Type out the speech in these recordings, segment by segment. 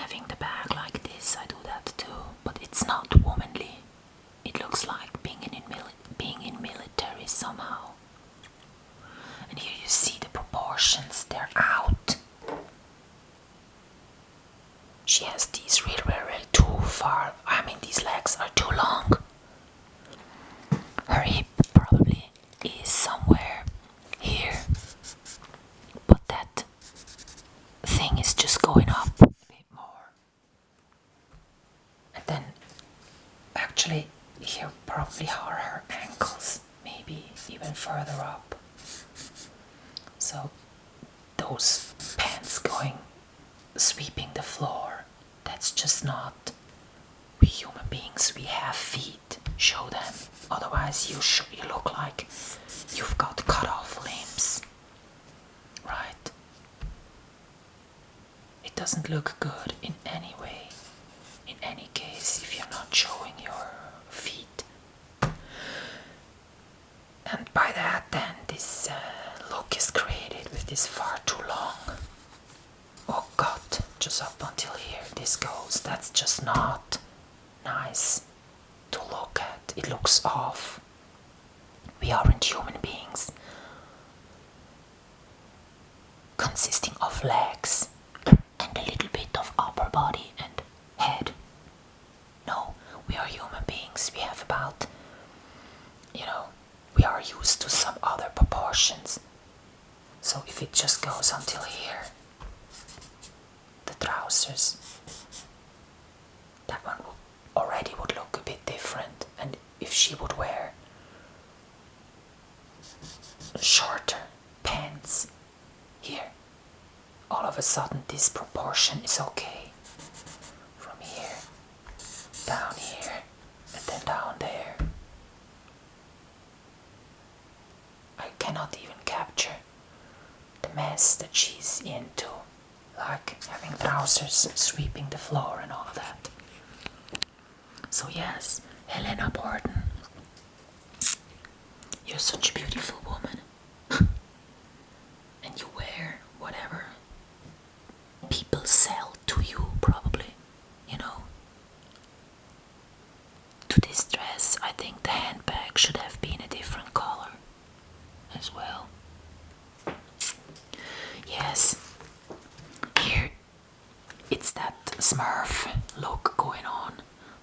having the bag like this. I do that too, but it's not womanly. It looks like being in military somehow. And here you see the proportions, they're out. She has these really too far, these legs are too long. Her hip probably is somewhere here, but that thing is just going up a bit more. And then actually here probably are her ankles, maybe even further up. So those pants going sweeping the floor, that's just not. We human beings, we have feet. Show them, otherwise you look like you've got cut off limbs, right? It doesn't look good in any way, in any case, if you're not showing your feet. And by that then this look is created with this far too long. Oh god, just up until here this goes. That's just not nice to look at. It looks off. We aren't human beings consisting of legs and a little bit of upper body and head. No, we are human beings. We have about, we are used to some other proportions. So if it just goes until here, the trousers, that one already would look a bit different. And if she would wear shorter pants here, all of a sudden this proportion is okay. From here, down here, and then down there. I cannot even capture the mess that she's into, like having trousers sweeping the floor and all of that. So yes, Helena Borden, you're such a beautiful woman. And you wear whatever people sell to you, probably, To this dress, I think the handbag should have been a different color as well. Yes, here it's that Smurf look going on.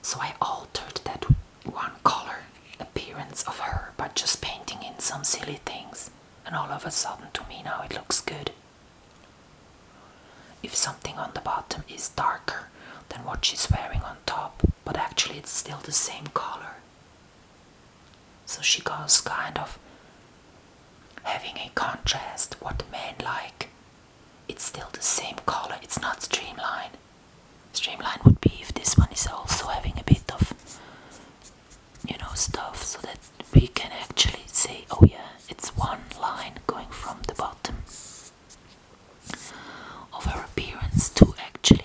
So I altered that one color appearance of her by just painting in some silly things, and all of a sudden to me now it looks good. If something on the bottom is darker than what she's wearing on top, but actually it's still the same color. So she goes kind of having a contrast, what men like. It's still the same color, it's not streamline. Streamline would be if this one is also having a bit of, stuff, so that we can actually say, oh yeah, it's one line going from the bottom of her appearance to actually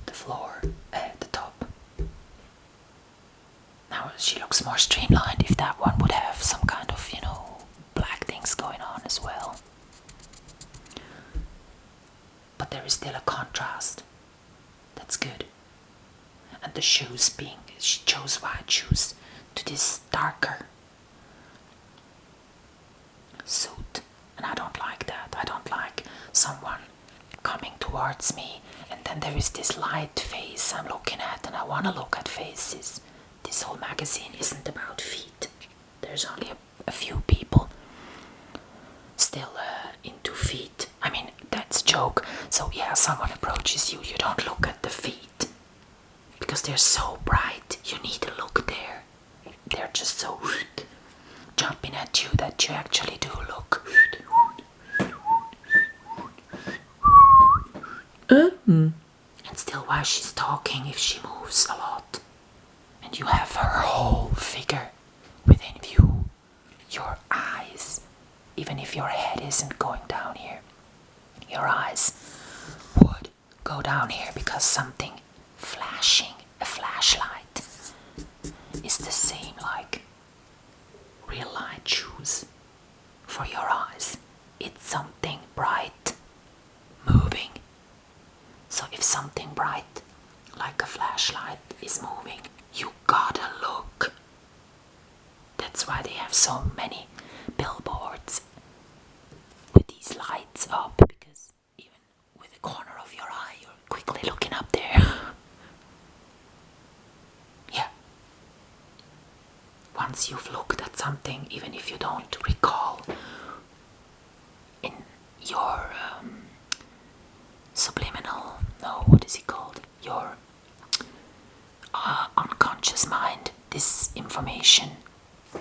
the floor at the top. Now she looks more streamlined. If that one would have some kind of, black things going on as well. But there is still a contrast. That's good. And the shoes she chose white shoes to this darker suit. And I don't like that. I don't like someone coming towards me and then there is this light face I'm looking at, and I want to look at faces. This whole magazine isn't about feet. There's only a few people still into feet. That's a joke. So yeah, someone approaches you, you don't look at the feet because they're so bright. You need to look there. They're just so jumping at you that you actually do look. And still, while she's talking, if she moves a lot and you have her whole figure within view, your eyes, even if your head isn't going down here, your eyes would go down here because something flashing, a flashlight, is the same like real light shoes for your eyes. It's something bright, like a flashlight is moving, you gotta look. That's why they have so many billboards with these lights up, because even with the corner of your eye, you're quickly looking up there. Yeah. Once you've looked at something, even if you don't recall, in your subliminal, no, what is it called? Your unconscious mind, this information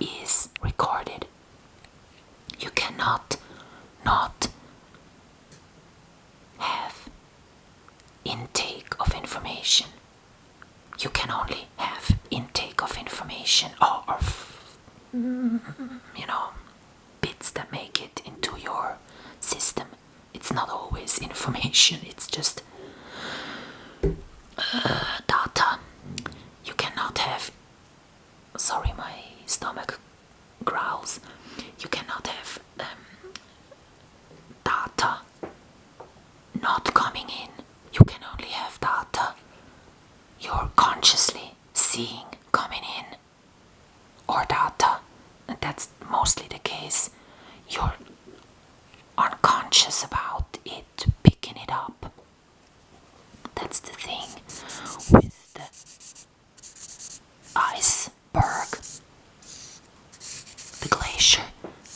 is recorded. You cannot not have intake of information. You can only have intake of information, or bits that make it into your system. It's not always information, it's just data. You cannot have, sorry, my stomach growls. You cannot have data not coming in. You can only have data you're consciously seeing coming in, or data, and that's mostly the case, you're unconscious about it picking it up. That's the thing with the iceberg, the glacier.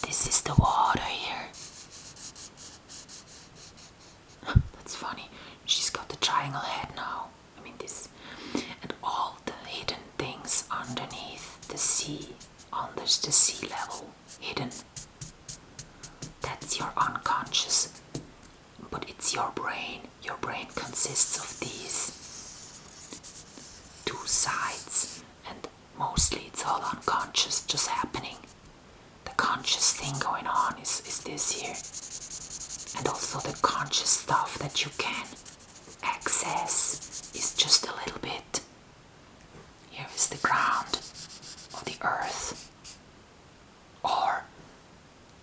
This is the water here. That's funny. She's got the triangle head now. I mean, this, and all the hidden things underneath the sea, under the sea level, hidden. That's your unconscious, but it's your brain. Your brain consists of these two sides, and mostly it's all unconscious, just happening. The conscious thing going on is this here, and also the conscious stuff that you can access is just a little bit. Here is the ground of the earth, or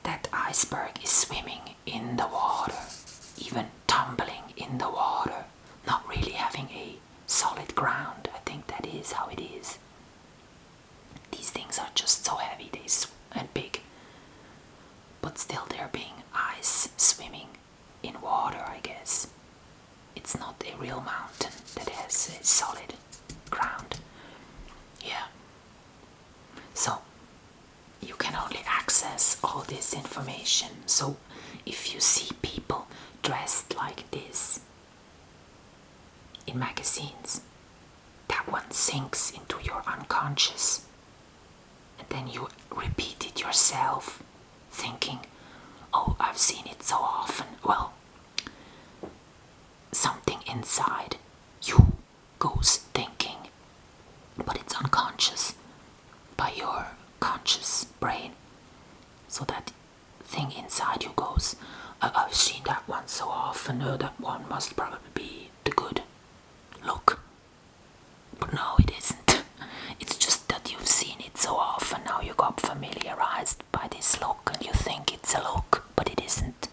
that iceberg is swimming in the water, even tumbling in the water, not really having a solid ground. I think that is how it is. These things are just so heavy and big, but still they're being ice swimming in water, I guess. It's not a real mountain that has a solid ground. Yeah. So you can only access all this information. So if you see people dressed like this in magazines, that one sinks into your unconscious, and then you repeat it yourself, thinking, oh, I've seen it so often. Well, something inside you goes thinking, but it's unconscious by your conscious brain. So that thing inside you goes, I've seen that one so often, that one must probably be the good look. But no, it isn't. It's just that you've seen it so often, now you got familiarized by this look and you think it's a look, but it isn't.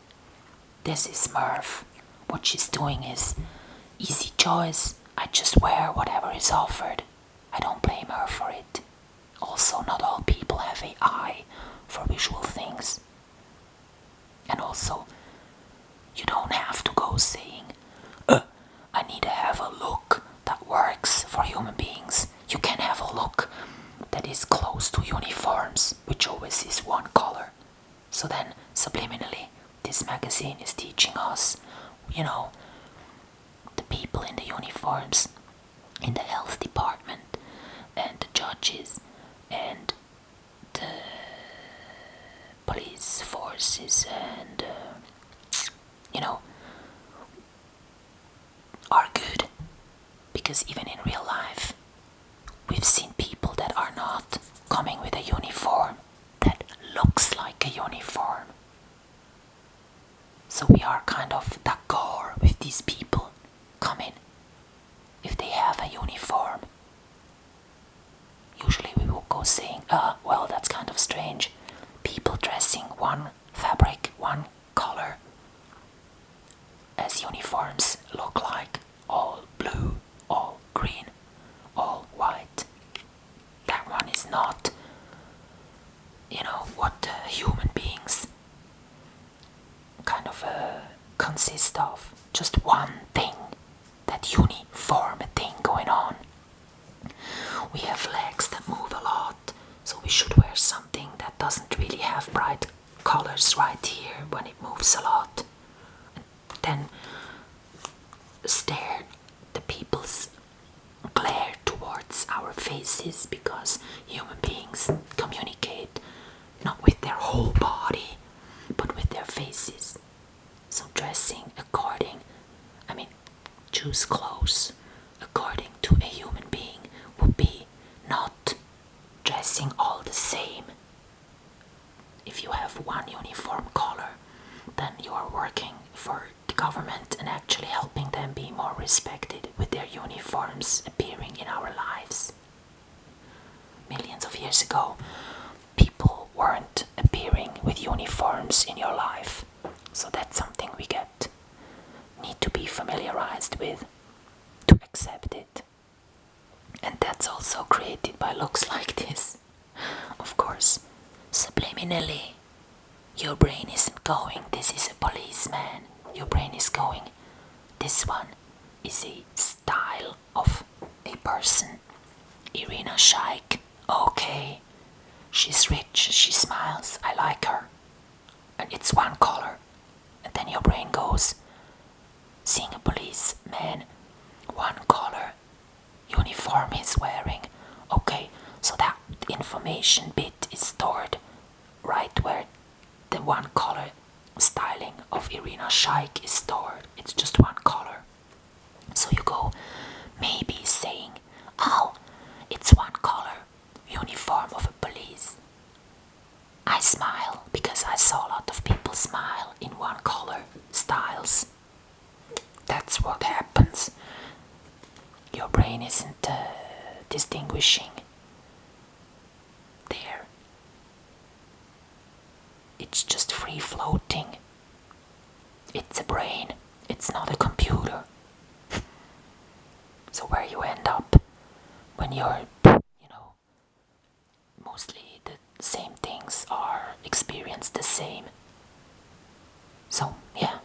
This is Murph. What she's doing is easy choice. I just wear whatever is offered. I don't blame her for it. Also, not all people have an eye for visual things. And also, you don't have to go saying, I need to have a look that works for human beings. You can have a look that is close to uniforms, which always is one color. So then, subliminally, this magazine is teaching us, the people in the uniforms, in the health department, and the judges, and the police forces, and are good, because even in real life we've seen people that are not coming with a uniform that looks like a uniform. So we are kind of d'accord with these people coming if they have a uniform. Usually we will go saying, well, that's kind of strange. People dressing one fabric, one color, as uniforms look like, all blue blue, all green, all white. That one is not, what human beings kind of consist of. Just one thing, that uniform thing going on. We have legs that move a lot, so we should wear something that doesn't really have bright colors right here when it moves a lot. And then stare the people's glare towards our faces, because human beings communicate not with their whole body but with their faces. So dressing choose clothes according to a human being would be not dressing all the same. If you have one uniform color, then you are working for the government and actually helping them be more respected with their uniforms appearing in our lives. Millions of years ago, people weren't appearing with uniforms in your life. So that's something we need to be familiarized with to accept it. And that's also created by looks like this. Of course, subliminally, your brain isn't going, this is a policeman. Your brain is going, this one is a style of a person. Irina Shayk, okay, she's rich, she smiles, I like her. And it's one color. And then your brain goes, seeing a policeman, one color, uniform he's wearing. Okay, so that information bit is stored right where the one color styling of Irina Shayk is stored. It's just one color. So you go maybe saying, oh, it's one color, uniform of a police. I smile because I saw a lot of people smile in one color styles. That's what happens. Your brain isn't distinguishing there. It's just free floating. It's a brain, it's not a computer. So where you end up when you're, mostly the same things are experienced the same. So yeah,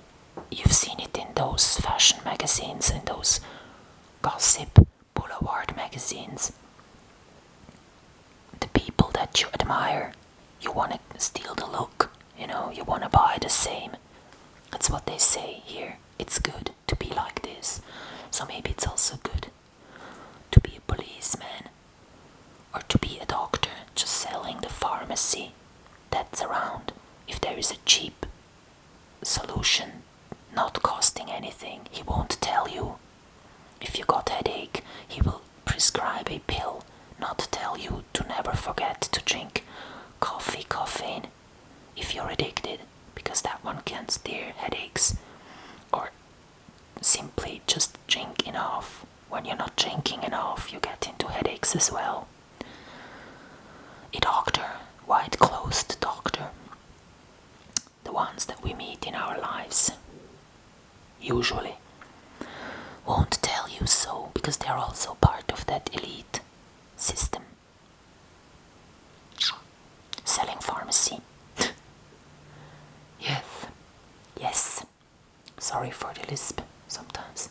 you've seen it in those fashion magazines, in those gossip boulevard magazines. The people that you admire, you want to steal the look, you want to buy the same. That's what they say here. It's good to be like this. So maybe it's also good to be a policeman or to be a doctor just selling the pharmacy that's around. If there is a cheap solution not costing anything, he won't tell you. If you got headache, he will prescribe a pill, not tell you to never forget to drink caffeine if you're addicted, because that one can steer headaches. Or simply just drink enough. When you're not drinking enough, you get into headaches as well. A doctor, white-clothed doctor, the ones that we meet in our lives, usually, won't tell you so, because they're also part of that elite system. Selling pharmacy. Yes. Sorry for the lisp sometimes.